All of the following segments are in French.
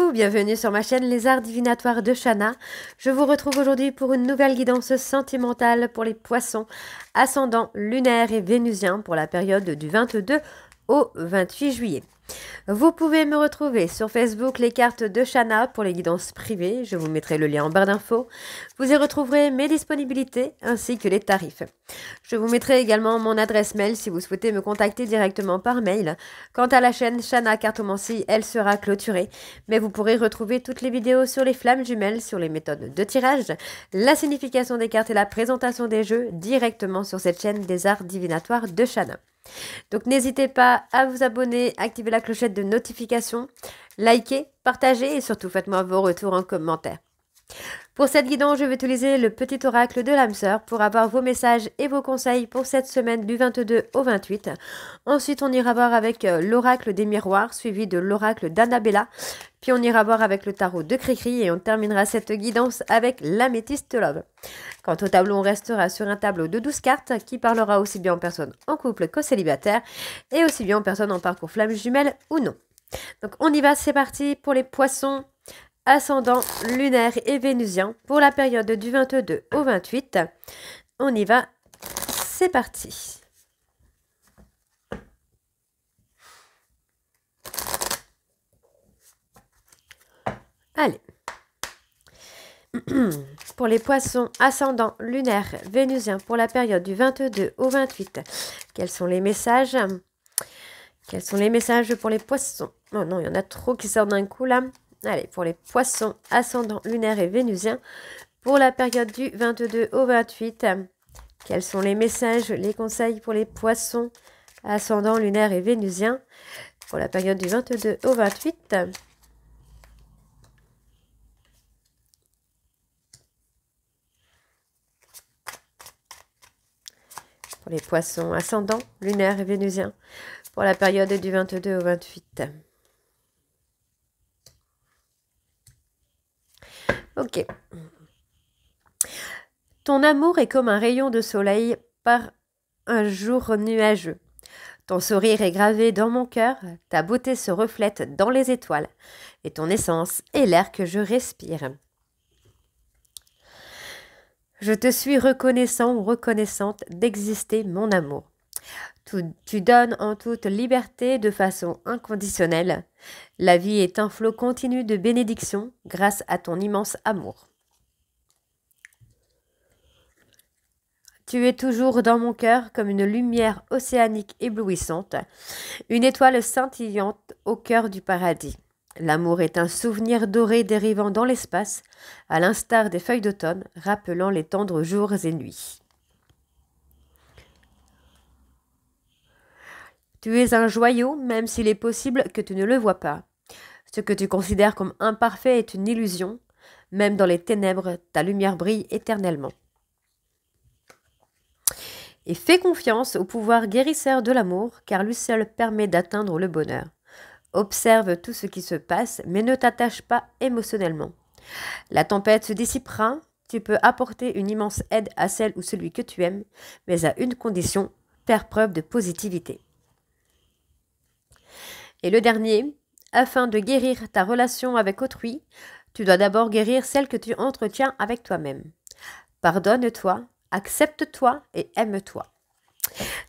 Coucou, bienvenue sur ma chaîne Les Arts Divinatoires de Shana. Je vous retrouve aujourd'hui pour une nouvelle guidance sentimentale pour les poissons, ascendant lunaire et vénusien pour la période du 22 au 28 juillet. Vous pouvez me retrouver sur Facebook Les Cartes de Shana pour les guidances privées. Je vous mettrai le lien en barre d'infos. Vous y retrouverez mes disponibilités ainsi que les tarifs. Je vous mettrai également mon adresse mail si vous souhaitez me contacter directement par mail. Quant à la chaîne Shana Cartomancie, elle sera clôturée. Mais vous pourrez retrouver toutes les vidéos sur les flammes jumelles, sur les méthodes de tirage, la signification des cartes et la présentation des jeux directement sur cette chaîne des Arts Divinatoires de Shana. Donc n'hésitez pas à vous abonner, activer la clochette de notification, liker, partager et surtout faites-moi vos retours en commentaire. Pour cette guidance, je vais utiliser le petit oracle de l'âme sœur pour avoir vos messages et vos conseils pour cette semaine du 22 au 28. Ensuite, on ira voir avec l'oracle des miroirs suivi de l'oracle d'Annabella. Puis on ira voir avec le tarot de Cricri et on terminera cette guidance avec l'améthyste love. Quant au tableau, on restera sur un tableau de 12 cartes qui parlera aussi bien en personne en couple qu'aux célibataires et aussi bien en personne en parcours flamme jumelle ou non. Donc on y va, c'est parti pour les poissons ascendant lunaire et vénusien pour la période du 22 au 28. On y va, c'est parti. Allez. Pour les poissons ascendant lunaire vénusien pour la période du 22 au 28, quels sont les messages? Quels sont les messages pour les poissons? Oh non, il y en a trop qui sortent d'un coup là. Allez, pour les poissons ascendant lunaire et vénusien pour la période du 22 au 28, quels sont les messages, les conseils pour les poissons ascendant lunaire et vénusien pour la période du 22 au 28? Pour les poissons ascendant lunaire et vénusien pour la période du 22 au 28. Ok. Ton amour est comme un rayon de soleil par un jour nuageux. Ton sourire est gravé dans mon cœur, ta beauté se reflète dans les étoiles, et ton essence est l'air que je respire. Je te suis reconnaissant ou reconnaissante d'exister, mon amour. Tu donnes en toute liberté de façon inconditionnelle. La vie est un flot continu de bénédictions grâce à ton immense amour. Tu es toujours dans mon cœur comme une lumière océanique éblouissante, une étoile scintillante au cœur du paradis. L'amour est un souvenir doré dérivant dans l'espace, à l'instar des feuilles d'automne, rappelant les tendres jours et nuits. Tu es un joyau, même s'il est possible que tu ne le vois pas. Ce que tu considères comme imparfait est une illusion. Même dans les ténèbres, ta lumière brille éternellement. Et fais confiance au pouvoir guérisseur de l'amour, car lui seul permet d'atteindre le bonheur. Observe tout ce qui se passe, mais ne t'attache pas émotionnellement. La tempête se dissipera, tu peux apporter une immense aide à celle ou celui que tu aimes, mais à une condition, faire preuve de positivité. Et le dernier, afin de guérir ta relation avec autrui, tu dois d'abord guérir celle que tu entretiens avec toi-même. Pardonne-toi, accepte-toi et aime-toi.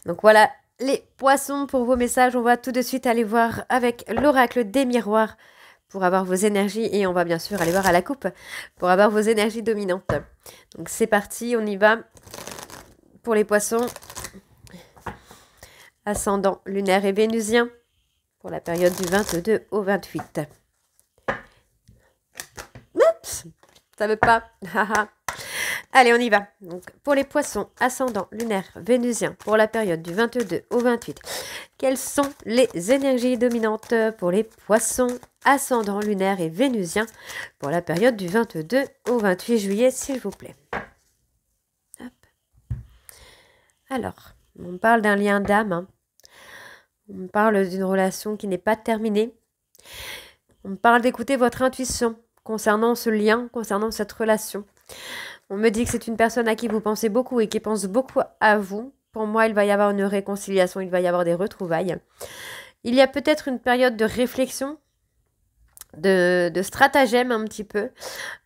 Donc voilà les poissons pour vos messages. On va tout de suite aller voir avec l'oracle des miroirs pour avoir vos énergies et on va bien sûr aller voir à la coupe pour avoir vos énergies dominantes. Donc c'est parti, on y va pour les poissons ascendant lunaire et vénusien pour la période du 22 au 28. Oups, ça veut pas. Allez, on y va. Donc, pour les poissons ascendant lunaire vénusien pour la période du 22 au 28, quelles sont les énergies dominantes pour les poissons ascendant lunaire et vénusien pour la période du 22 au 28 juillet, s'il vous plaît. Hop. Alors, on parle d'un lien d'âme. Hein. On parle d'une relation qui n'est pas terminée. On parle d'écouter votre intuition concernant ce lien, concernant cette relation. On me dit que c'est une personne à qui vous pensez beaucoup et qui pense beaucoup à vous. Pour moi, il va y avoir une réconciliation, il va y avoir des retrouvailles. Il y a peut-être une période de réflexion de stratagème un petit peu.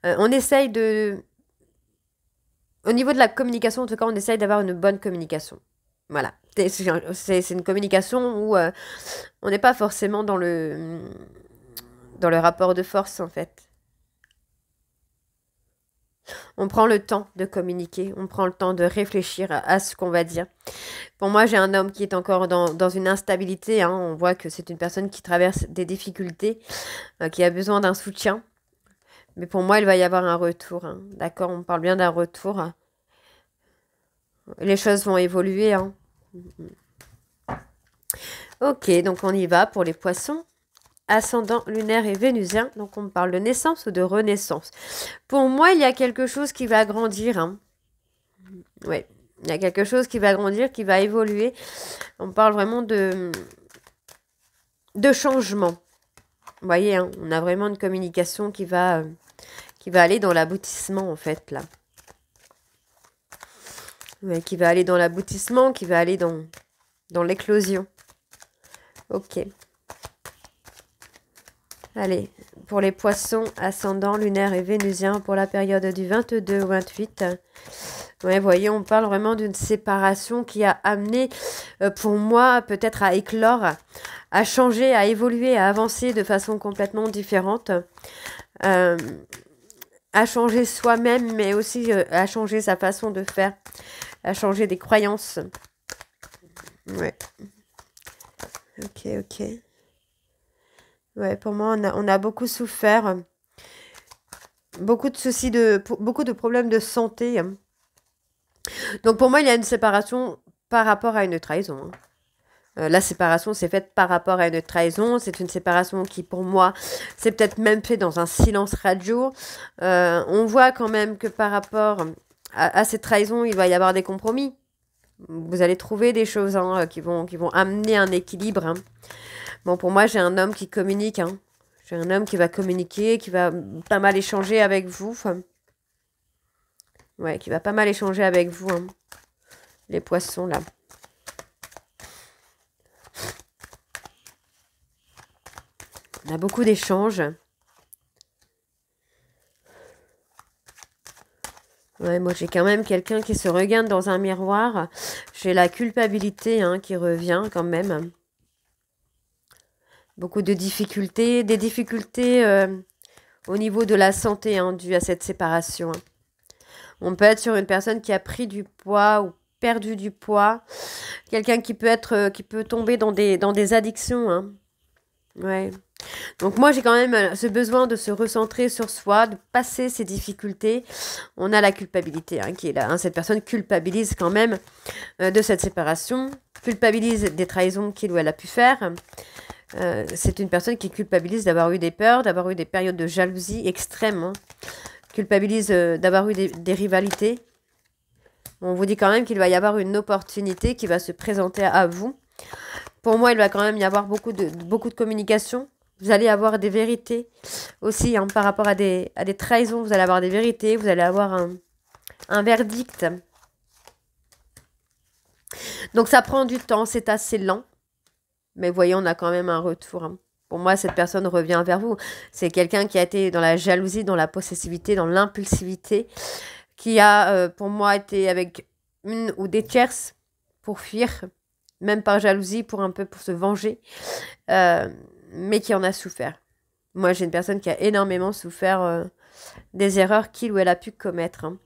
On essaye de... Au niveau de la communication, en tout cas, on essaye d'avoir une bonne communication. Voilà. C'est une communication où on n'est pas forcément dans le rapport de force, en fait. On prend le temps de communiquer, on prend le temps de réfléchir à ce qu'on va dire. Pour moi, j'ai un homme qui est encore dans une instabilité, hein. On voit que c'est une personne qui traverse des difficultés, qui a besoin d'un soutien. Mais pour moi, il va y avoir un retour, hein. D'accord, on parle bien d'un retour. Les choses vont évoluer, hein. Ok, donc on y va pour les poissons. Ascendant lunaire et vénusien. Donc on parle de naissance ou de renaissance. Pour moi, il y a quelque chose qui va grandir, hein. Oui, il y a quelque chose qui va grandir, qui va évoluer. On parle vraiment de changement. Vous voyez, hein, on a vraiment une communication qui va aller dans l'aboutissement, en fait, là. Ouais, qui va aller dans l'aboutissement, qui va aller dans l'éclosion. Ok. Allez, pour les poissons, ascendant lunaire et vénusien, pour la période du 22 au 28. Ouais, vous voyez, on parle vraiment d'une séparation qui a amené, pour moi, peut-être à éclore, à changer, à évoluer, à avancer de façon complètement différente. À changer soi-même, mais aussi à changer sa façon de faire, à changer des croyances. Ouais. Ok, ok. Ouais, pour moi, on a beaucoup souffert. Beaucoup de soucis, beaucoup de problèmes de santé. Donc pour moi, il y a une séparation par rapport à une trahison. La séparation s'est faite par rapport à une trahison. C'est une séparation qui, pour moi, c'est peut-être même fait dans un silence radio. On voit quand même que par rapport à cette trahison, il va y avoir des compromis. Vous allez trouver des choses, hein, qui vont amener un équilibre, hein. Bon, pour moi, j'ai un homme qui communique, hein. J'ai un homme qui va communiquer, qui va pas mal échanger avec vous. Ouais, qui va pas mal échanger avec vous, hein. Les poissons, là. On a beaucoup d'échanges. Ouais, moi, j'ai quand même quelqu'un qui se regarde dans un miroir. J'ai la culpabilité, hein, qui revient quand même. Beaucoup de difficultés. Des difficultés au niveau de la santé, hein, dues à cette séparation, hein. On peut être sur une personne qui a pris du poids ou perdu du poids. Quelqu'un qui peut tomber dans des addictions, hein. Ouais. Donc moi, j'ai quand même ce besoin de se recentrer sur soi, de passer ces difficultés. On a la culpabilité, hein, qui est là, hein. Cette personne culpabilise quand même de cette séparation, culpabilise des trahisons qu'il ou elle a pu faire. C'est une personne qui culpabilise d'avoir eu des peurs, d'avoir eu des périodes de jalousie extrêmes, hein. Culpabilise d'avoir eu des rivalités. On vous dit quand même qu'il va y avoir une opportunité qui va se présenter à vous. Pour moi, il va quand même y avoir beaucoup de communication. Vous allez avoir des vérités aussi, hein, par rapport à des trahisons. Vous allez avoir des vérités, vous allez avoir un verdict. Donc ça prend du temps, c'est assez lent. Mais voyez, on a quand même un retour, hein. Pour moi, cette personne revient vers vous. C'est quelqu'un qui a été dans la jalousie, dans la possessivité, dans l'impulsivité, qui a, pour moi, été avec une ou des tierces pour fuir, même par jalousie, pour se venger, mais qui en a souffert. Moi, j'ai une personne qui a énormément souffert des erreurs qu'il ou elle a pu commettre, hein.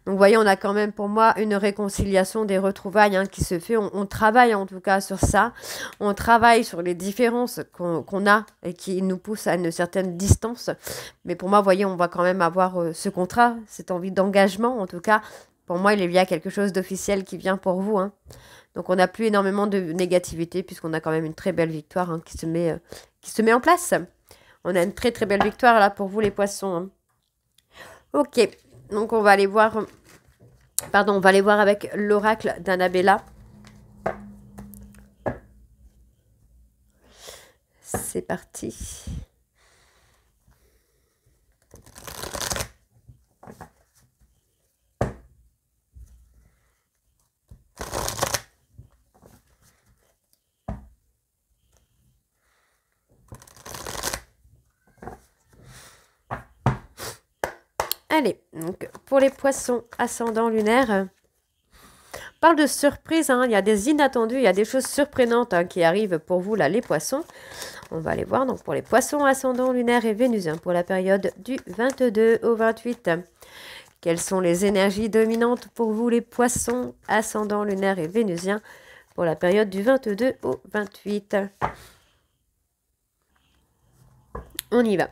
Donc, vous voyez, on a quand même, pour moi, une réconciliation des retrouvailles, hein, qui se fait. On travaille, en tout cas, sur ça. On travaille sur les différences qu'on a et qui nous poussent à une certaine distance. Mais pour moi, vous voyez, on va quand même avoir ce contrat, cette envie d'engagement. En tout cas, pour moi, il y a quelque chose d'officiel qui vient pour vous, hein. Donc, on n'a plus énormément de négativité puisqu'on a quand même une très belle victoire, hein, qui se met en place. On a une très, très belle victoire, là, pour vous, les poissons, hein. Ok. Donc, on va aller voir avec l'oracle d'Annabella. C'est parti. Allez, donc pour les poissons ascendant lunaire, on parle de surprise, hein, il y a des inattendus, il y a des choses surprenantes hein, qui arrivent pour vous là, les poissons. On va aller voir donc pour les poissons ascendant lunaire et vénusien pour la période du 22 au 28. Quelles sont les énergies dominantes pour vous les poissons ascendant lunaire et vénusien pour la période du 22 au 28? On y va.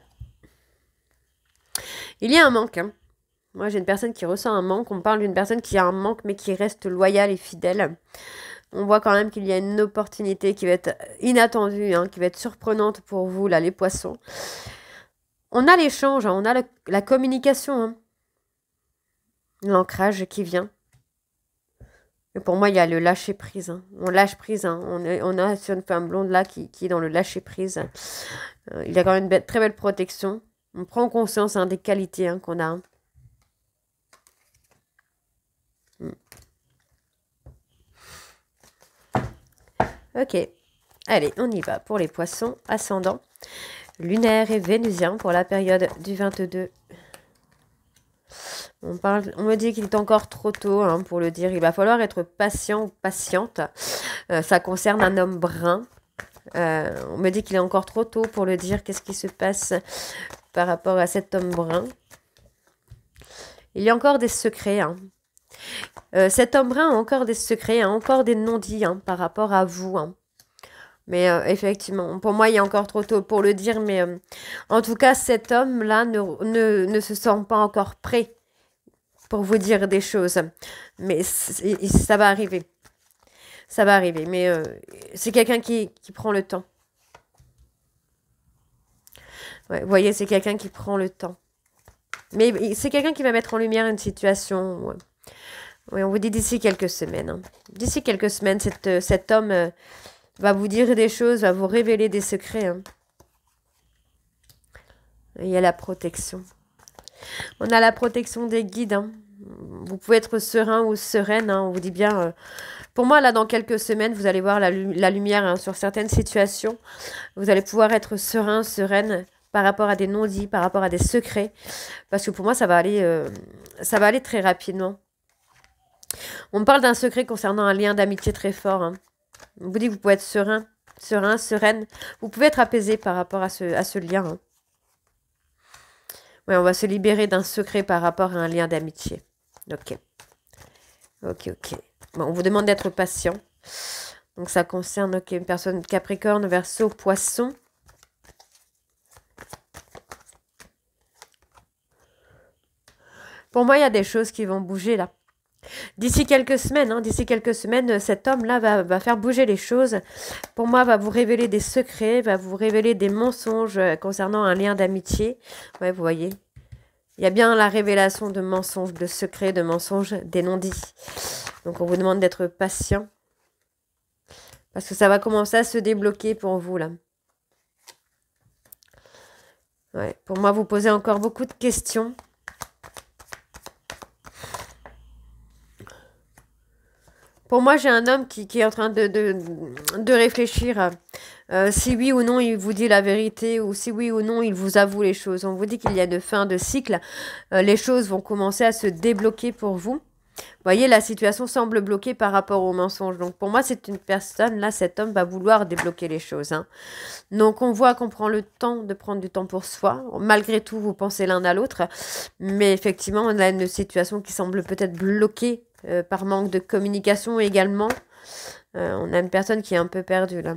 Il y a un manque. Hein. Moi, j'ai une personne qui ressent un manque. On parle d'une personne qui a un manque, mais qui reste loyale et fidèle. On voit quand même qu'il y a une opportunité qui va être inattendue, hein, qui va être surprenante pour vous, là, les poissons. On a l'échange, hein, on a la communication. Hein. L'ancrage qui vient. Et pour moi, il y a le lâcher-prise. Hein. On lâche prise. Hein. On a sur une femme blonde là qui est dans le lâcher-prise. Il y a quand même une très belle protection. On prend conscience hein, des qualités hein, qu'on a. Hein. Ok. Allez, on y va pour les poissons ascendants. Lunaire et vénusien pour la période du 22. On me dit qu'il est encore trop tôt hein, pour le dire. Il va falloir être patient ou patiente. Ça concerne un homme brun. On me dit qu'il est encore trop tôt pour le dire. Qu'est-ce qui se passe par rapport à cet homme brun? Il y a encore des secrets. Hein. Cet homme brun a encore des secrets, hein, encore des non-dits hein, par rapport à vous. Hein. Mais effectivement, pour moi, il est encore trop tôt pour le dire. Mais en tout cas, cet homme-là ne se sent pas encore prêt pour vous dire des choses. Mais ça va arriver. Ça va arriver. Mais c'est quelqu'un qui prend le temps. Ouais, vous voyez, c'est quelqu'un qui prend le temps. Mais c'est quelqu'un qui va mettre en lumière une situation. Ouais. Oui, on vous dit d'ici quelques semaines. Hein. D'ici quelques semaines, cet homme va vous dire des choses, va vous révéler des secrets. Hein. Il y a la protection. On a la protection des guides. Hein. Vous pouvez être serein ou sereine. Hein. On vous dit bien... pour moi, là, dans quelques semaines, vous allez voir la lumière hein, sur certaines situations. Vous allez pouvoir être serein, sereine par rapport à des non-dits, par rapport à des secrets. Parce que pour moi, ça va aller très rapidement. On me parle d'un secret concernant un lien d'amitié très fort. Hein. On vous dit que vous pouvez être serein, sereine. Vous pouvez être apaisé par rapport à ce lien. Hein. Ouais, on va se libérer d'un secret par rapport à un lien d'amitié. Ok. Bon, on vous demande d'être patient. Donc ça concerne une personne Capricorne, Verseau, Poisson. Pour moi, il y a des choses qui vont bouger là. D'ici quelques semaines, cet homme-là va faire bouger les choses. Pour moi, va vous révéler des secrets, va vous révéler des mensonges concernant un lien d'amitié. Ouais, vous voyez. Il y a bien la révélation de mensonges, de secrets, de mensonges, des non-dits. Donc, on vous demande d'être patient. Parce que ça va commencer à se débloquer pour vous, là. Ouais, pour moi, vous posez encore beaucoup de questions. Pour moi, j'ai un homme qui est en train de réfléchir si oui ou non il vous dit la vérité ou si oui ou non il vous avoue les choses. On vous dit qu'il y a une fin de cycle. Les choses vont commencer à se débloquer pour vous. Vous voyez, la situation semble bloquée par rapport au mensonge. Donc, pour moi, c'est une personne, là, cet homme va vouloir débloquer les choses. Hein. Donc, on voit qu'on prend le temps de prendre du temps pour soi. Malgré tout, vous pensez l'un à l'autre. Mais effectivement, on a une situation qui semble peut-être bloquée par manque de communication également. On a une personne qui est un peu perdue, là.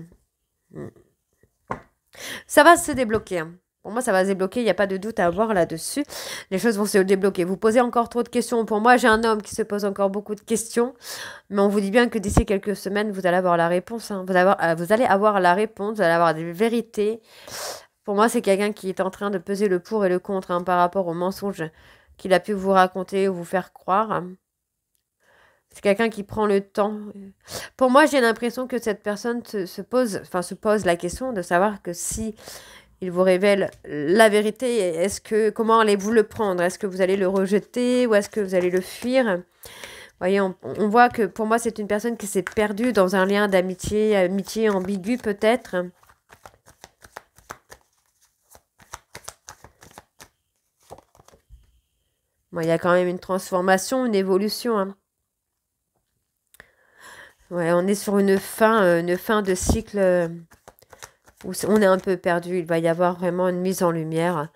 Ça va se débloquer, hein. Pour moi, ça va se débloquer, il n'y a pas de doute à avoir là-dessus. Les choses vont se débloquer. Vous posez encore trop de questions. Pour moi, j'ai un homme qui se pose encore beaucoup de questions. Mais on vous dit bien que d'ici quelques semaines, vous allez avoir la réponse. Hein. Vous allez avoir la réponse, vous allez avoir des vérités. Pour moi, c'est quelqu'un qui est en train de peser le pour et le contre hein, par rapport aux mensonges qu'il a pu vous raconter ou vous faire croire. C'est quelqu'un qui prend le temps. Pour moi, j'ai l'impression que cette personne se pose la question de savoir que si il vous révèle la vérité, comment allez-vous le prendre? Est-ce que vous allez le rejeter ou est-ce que vous allez le fuir? Vous voyez, on voit que pour moi, c'est une personne qui s'est perdue dans un lien amitié ambigu peut-être. Bon, il y a quand même une transformation, une évolution, hein. Ouais, on est sur une fin de cycle où on est un peu perdu. Il va y avoir vraiment une mise en lumière.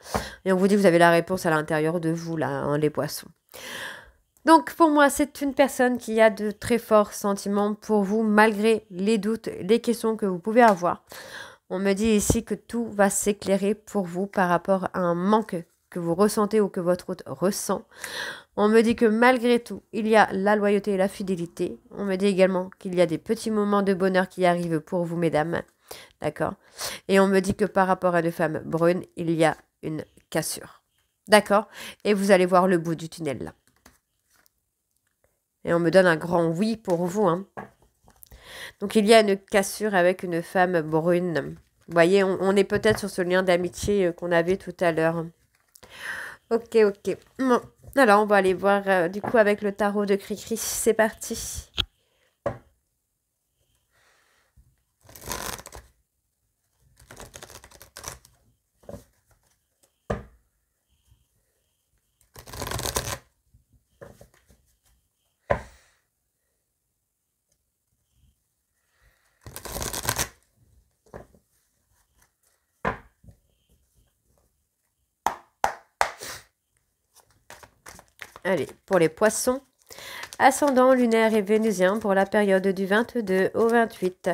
Et on vous dit que vous avez la réponse à l'intérieur de vous, là, hein, les poissons. Donc, pour moi, c'est une personne qui a de très forts sentiments pour vous, malgré les doutes, les questions que vous pouvez avoir. On me dit ici que tout va s'éclairer pour vous par rapport à un manque que vous ressentez ou que votre hôte ressent. On me dit que malgré tout, il y a la loyauté et la fidélité. On me dit également qu'il y a des petits moments de bonheur qui arrivent pour vous, mesdames. D'accord? Et on me dit que par rapport à deux femmes brunes, il y a une cassure. D'accord? Et vous allez voir le bout du tunnel là. Et on me donne un grand oui pour vous, hein. Donc il y a une cassure avec une femme brune. Vous voyez, on est peut-être sur ce lien d'amitié qu'on avait tout à l'heure. Ok, ok. Bon. Alors, on va aller voir du coup avec le tarot de Cricri. C'est parti. Allez, pour les poissons, ascendant lunaire et vénusien pour la période du 22 au 28.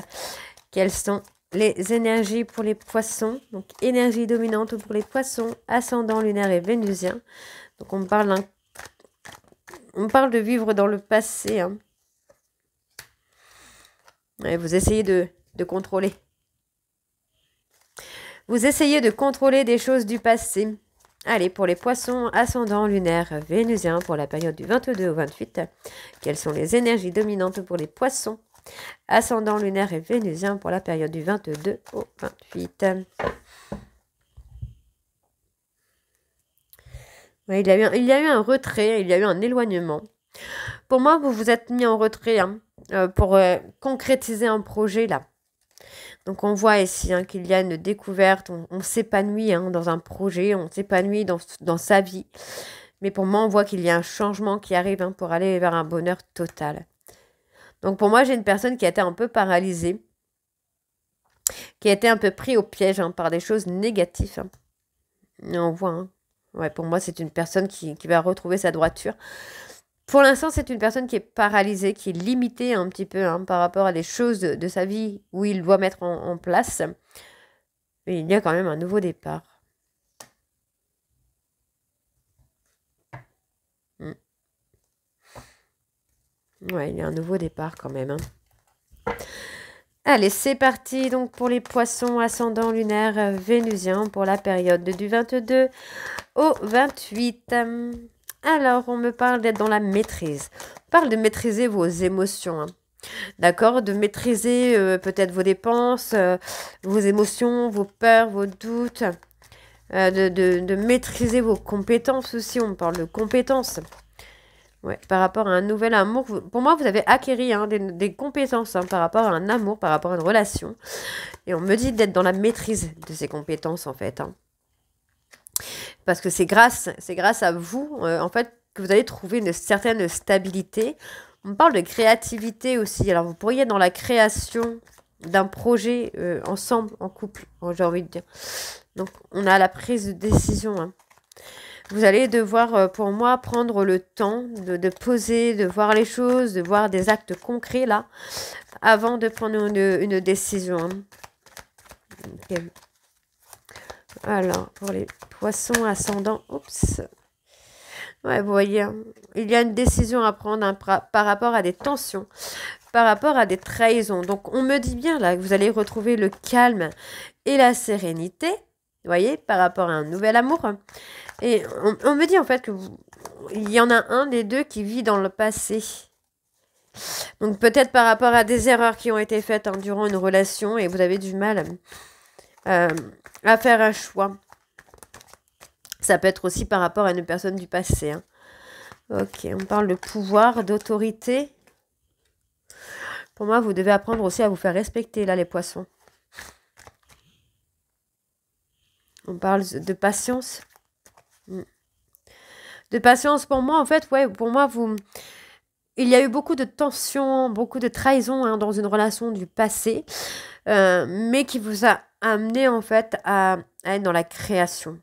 Quelles sont les énergies pour les poissons? Donc, énergie dominante pour les poissons, ascendant lunaire et vénusien. Donc, on parle de vivre dans le passé, hein. Ouais, vous essayez de contrôler. Vous essayez de contrôler des choses du passé. Allez, pour les poissons, ascendant lunaire vénusien pour la période du 22 au 28. Quelles sont les énergies dominantes pour les poissons? Ascendant lunaire et vénusien pour la période du 22 au 28. Ouais, il y a eu un retrait, il y a eu un éloignement. Pour moi, vous vous êtes mis en retrait, hein, pour concrétiser un projet là. Donc on voit ici, hein, qu'il y a une découverte, on s'épanouit, hein, dans un projet, on s'épanouit dans sa vie. Mais pour moi, on voit qu'il y a un changement qui arrive, hein, pour aller vers un bonheur total. Donc pour moi, j'ai une personne qui a été un peu paralysée, qui a été un peu pris au piège, hein, par des choses négatives, hein. Et on voit, hein. Ouais, pour moi, c'est une personne qui va retrouver sa droiture. Pour l'instant, c'est une personne qui est paralysée, qui est limitée un petit peu, hein, par rapport à des choses de sa vie où il doit mettre en place. Mais il y a quand même un nouveau départ. Ouais, il y a un nouveau départ quand même, hein. Allez, c'est parti donc pour les poissons ascendant lunaire vénusien pour la période du 22 au 28. Alors, on me parle d'être dans la maîtrise. On parle de maîtriser vos émotions, hein. D'accord? De maîtriser peut-être vos dépenses, vos émotions, vos peurs, vos doutes. De maîtriser vos compétences aussi. On parle de compétences. Ouais, par rapport à un nouvel amour. Pour moi, vous avez acquéri, hein, des compétences, hein, par rapport à un amour, par rapport à une relation. Et on me dit d'être dans la maîtrise de ces compétences, en fait, hein. Parce que c'est grâce à vous, en fait, que vous allez trouver une certaine stabilité. On parle de créativité aussi. Alors, vous pourriez être dans la création d'un projet ensemble, en couple, j'ai envie de dire. Donc, on a la prise de décision, hein. Vous allez devoir, pour moi, prendre le temps de poser, de voir les choses, de voir des actes concrets, là, avant de prendre une décision, hein. Okay. Alors, pour les poissons ascendants, oups. Ouais, vous voyez, hein, il y a une décision à prendre, hein, par rapport à des tensions, par rapport à des trahisons. Donc, on me dit bien, là, que vous allez retrouver le calme et la sérénité, vous voyez, par rapport à un nouvel amour. Et on me dit, en fait, il y en a un des deux qui vit dans le passé. Donc, peut-être par rapport à des erreurs qui ont été faites, hein, durant une relation et vous avez du mal à faire un choix. Ça peut être aussi par rapport à une personne du passé, hein. Ok, on parle de pouvoir, d'autorité. Pour moi, vous devez apprendre aussi à vous faire respecter, là, les poissons. On parle de patience. De patience pour moi, en fait, ouais, pour moi, il y a eu beaucoup de tensions, beaucoup de trahison hein, dans une relation du passé, mais qui vous a amené, en fait, à être dans la création.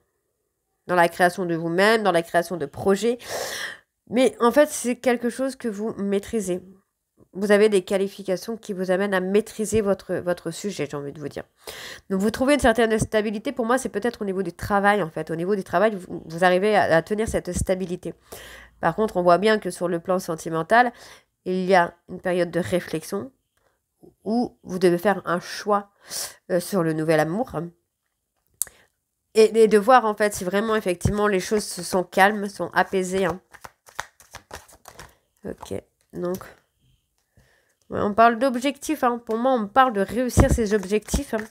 Dans la création de vous-même, dans la création de projets. Mais en fait, c'est quelque chose que vous maîtrisez. Vous avez des qualifications qui vous amènent à maîtriser votre sujet, j'ai envie de vous dire. Donc, vous trouvez une certaine stabilité. Pour moi, c'est peut-être au niveau du travail, en fait. Au niveau du travail, vous arrivez à tenir cette stabilité. Par contre, on voit bien que sur le plan sentimental, il y a une période de réflexion où vous devez faire un choix sur le nouvel amour. Et de voir, en fait, si vraiment, effectivement, les choses sont calmes, sont apaisées. Hein. Ok, donc... Ouais, on parle d'objectifs. Hein. Pour moi, on parle de réussir ses objectifs. Hein.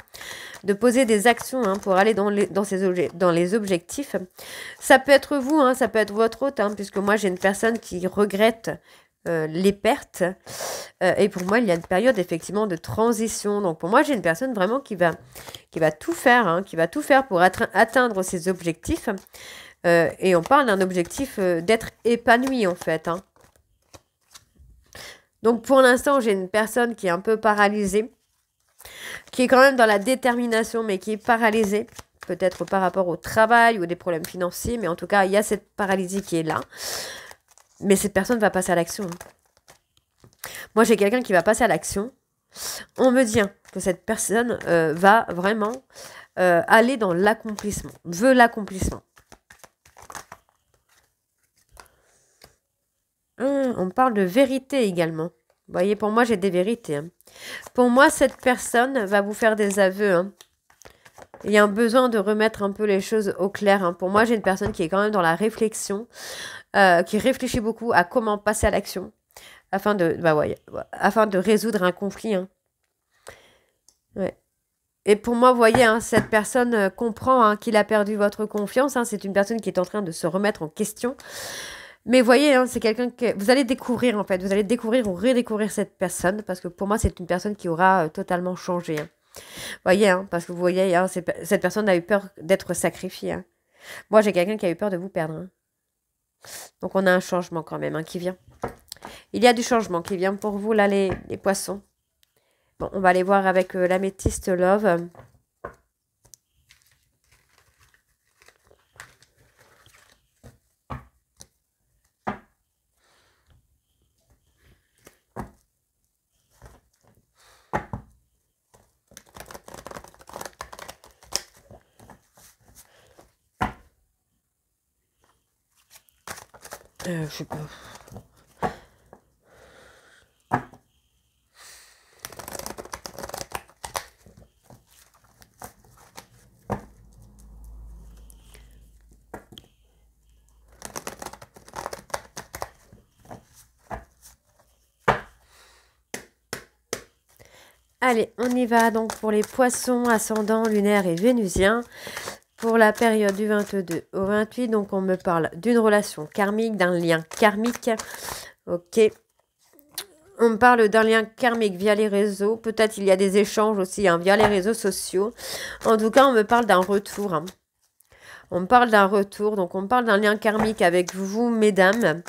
De poser des actions hein, pour aller dans les objectifs. Ça peut être vous, hein, ça peut être votre hôte, hein, puisque moi, j'ai une personne qui regrette les pertes. Et pour moi, il y a une période, effectivement, de transition. Donc, pour moi, j'ai une personne vraiment qui va tout faire, hein, qui va tout faire pour atteindre ses objectifs. Et on parle d'un objectif d'être épanoui, en fait. Hein. Donc, pour l'instant, j'ai une personne qui est un peu paralysée, qui est quand même dans la détermination, mais qui est paralysée, peut-être par rapport au travail ou des problèmes financiers, mais en tout cas, il y a cette paralysie qui est là. Mais cette personne va passer à l'action. Moi, j'ai quelqu'un qui va passer à l'action. On me dit que cette personne va vraiment aller dans l'accomplissement, veut l'accomplissement. On parle de vérité également. Vous voyez, pour moi, j'ai des vérités. Hein. Pour moi, cette personne va vous faire des aveux. Hein. Il y a un besoin de remettre un peu les choses au clair. Hein. Pour moi, j'ai une personne qui est quand même dans la réflexion, qui réfléchit beaucoup à comment passer à l'action, afin de résoudre un conflit. Hein. Ouais. Et pour moi, vous voyez, hein, cette personne comprend hein, qu'il a perdu votre confiance. Hein. C'est une personne qui est en train de se remettre en question. Mais vous voyez, hein, c'est quelqu'un que vous allez découvrir, en fait. Vous allez découvrir ou redécouvrir cette personne. Parce que pour moi, c'est une personne qui aura totalement changé. Hein. Vous voyez, hein, parce que vous voyez, hein, cette personne a eu peur d'être sacrifiée. Hein. Moi, j'ai quelqu'un qui a eu peur de vous perdre. Hein. Donc, on a un changement quand même hein, qui vient. Il y a du changement qui vient pour vous, là, les poissons. Bon, on va aller voir avec l'améthyste Love. Je sais pas. Allez, on y va donc pour les poissons, ascendants, lunaires et vénusiens. Pour la période du 22 au 28, donc on me parle d'une relation karmique, d'un lien karmique. Ok. On me parle d'un lien karmique via les réseaux. Peut-être il y a des échanges aussi hein, via les réseaux sociaux. En tout cas, on me parle d'un retour. Hein. On me parle d'un retour. Donc, on me parle d'un lien karmique avec vous, mesdames.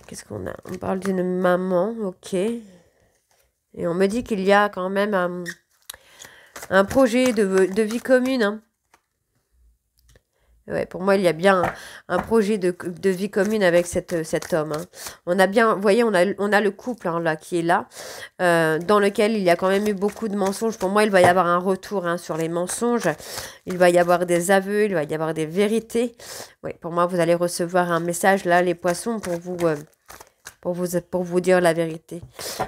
Qu'est-ce qu'on a? On parle d'une maman. Ok. Et on me dit qu'il y a quand même un projet de vie commune. Hein. Ouais, pour moi, il y a bien un projet de vie commune avec cet homme. Hein. On a bien, vous voyez, on a le couple hein, là qui est là, dans lequel il y a quand même eu beaucoup de mensonges. Pour moi, il va y avoir un retour hein, sur les mensonges. Il va y avoir des aveux, il va y avoir des vérités. Oui, pour moi, vous allez recevoir un message là, les poissons, pour vous dire la vérité.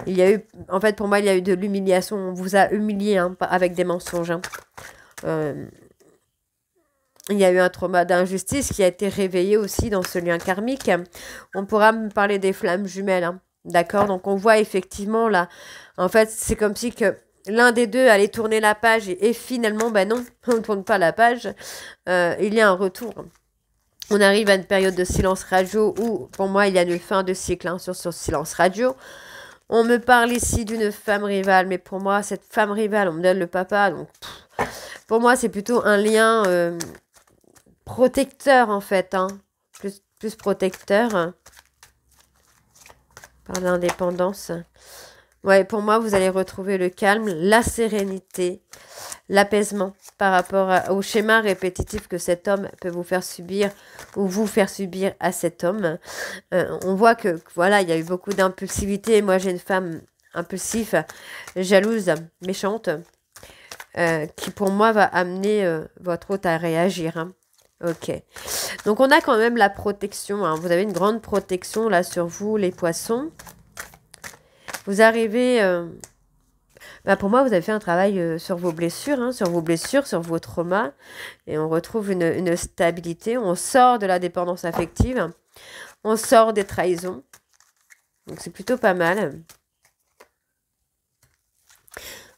Il y a eu, en fait, pour moi, il y a eu de l'humiliation. On vous a humilié hein, avec des mensonges. Hein. Il y a eu un trauma d'injustice qui a été réveillé aussi dans ce lien karmique. On pourra me parler des flammes jumelles. Hein. D'accord? Donc, on voit effectivement là, en fait, c'est comme si que l'un des deux allait tourner la page et finalement, ben non, on ne tourne pas la page. Il y a un retour. On arrive à une période de silence radio où, pour moi, il y a une fin de cycle hein, sur ce silence radio. On me parle ici d'une femme rivale, mais pour moi, cette femme rivale, on me donne le papa. Donc, pour moi, c'est plutôt un lien protecteur, en fait. Hein. plus protecteur. Par l'indépendance. Ouais, pour moi, vous allez retrouver le calme, la sérénité, l'apaisement par rapport au schéma répétitif que cet homme peut vous faire subir ou vous faire subir à cet homme. On voit que, voilà, il y a eu beaucoup d'impulsivité. Moi, j'ai une femme impulsive, jalouse, méchante, qui pour moi va amener votre hôte à réagir. Hein. Ok. Donc, on a quand même la protection. Hein. Vous avez une grande protection là sur vous, les poissons. Vous arrivez... pour moi, vous avez fait un travail sur vos blessures, hein, sur vos traumas. Et on retrouve une stabilité. On sort de la dépendance affective. On sort des trahisons. Donc, c'est plutôt pas mal.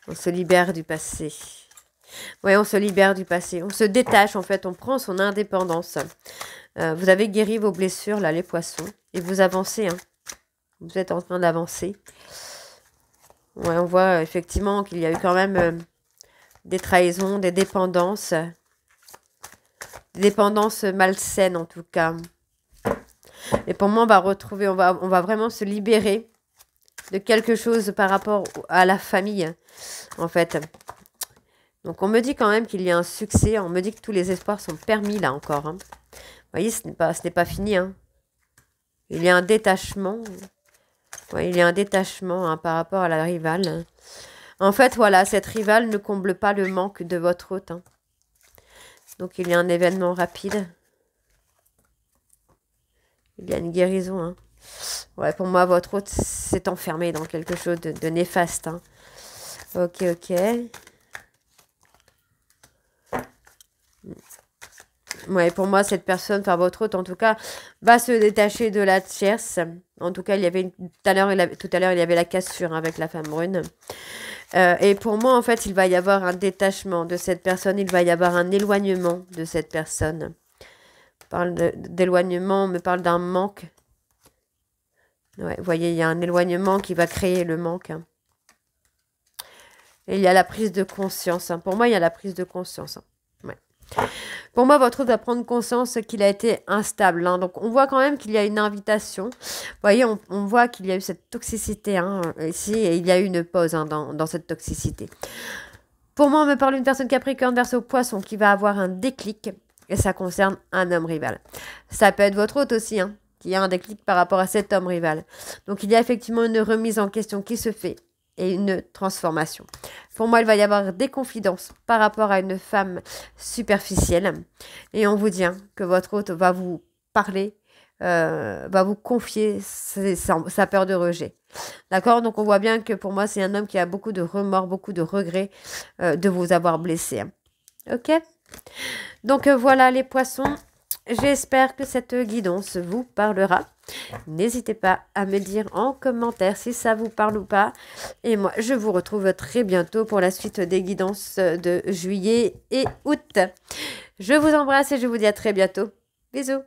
On se libère du passé. Oui, on se libère du passé. On se détache, en fait. On prend son indépendance. Vous avez guéri vos blessures, là, les poissons. Et vous avancez. Hein. Vous êtes en train d'avancer. Ouais, on voit effectivement qu'il y a eu quand même des trahisons, des dépendances. Des dépendances malsaines, en tout cas. Et pour moi, on va retrouver, on va vraiment se libérer de quelque chose par rapport à la famille, en fait. Donc, on me dit quand même qu'il y a un succès. On me dit que tous les espoirs sont permis, là, encore. Hein. Vous voyez, ce n'est pas fini. Hein. Il y a un détachement. Ouais, il y a un détachement hein, par rapport à la rivale. En fait, voilà, cette rivale ne comble pas le manque de votre hôte. Hein. Donc, il y a un événement rapide. Il y a une guérison. Hein. Ouais, pour moi, votre hôte s'est enfermé dans quelque chose de néfaste. Hein. Ok, ok. Ouais, pour moi, cette personne, enfin votre hôte en tout cas, va se détacher de la tierce. En tout cas, il y avait tout à l'heure, il y avait la cassure avec la femme brune. Et pour moi, en fait, il va y avoir un détachement de cette personne. Il va y avoir un éloignement de cette personne. On parle d'éloignement, on me parle d'un manque. Ouais, vous voyez, il y a un éloignement qui va créer le manque. Hein. Et il y a la prise de conscience. Hein. Pour moi, il y a la prise de conscience. Hein. Ouais. Pour moi, votre hôte va prendre conscience qu'il a été instable. Hein. Donc, on voit quand même qu'il y a une invitation. Vous voyez, on voit qu'il y a eu cette toxicité hein, ici. Et il y a eu une pause hein, dans cette toxicité. Pour moi, on me parle d'une personne Capricorne, Verseau, Poisson qui va avoir un déclic. Et ça concerne un homme rival. Ça peut être votre hôte aussi, hein, qui a un déclic par rapport à cet homme rival. Donc, il y a effectivement une remise en question qui se fait. Et une transformation. Pour moi, il va y avoir des confidences par rapport à une femme superficielle. Et on vous dit hein, que votre hôte va vous parler, va vous confier sa peur de rejet. D'accord? Donc, on voit bien que pour moi, c'est un homme qui a beaucoup de remords, beaucoup de regrets de vous avoir blessé. Hein. Ok? Donc, voilà les poissons. J'espère que cette guidance vous parlera. N'hésitez pas à me dire en commentaire si ça vous parle ou pas. Et moi, je vous retrouve très bientôt pour la suite des guidances de juillet et août. Je vous embrasse et je vous dis à très bientôt. Bisous.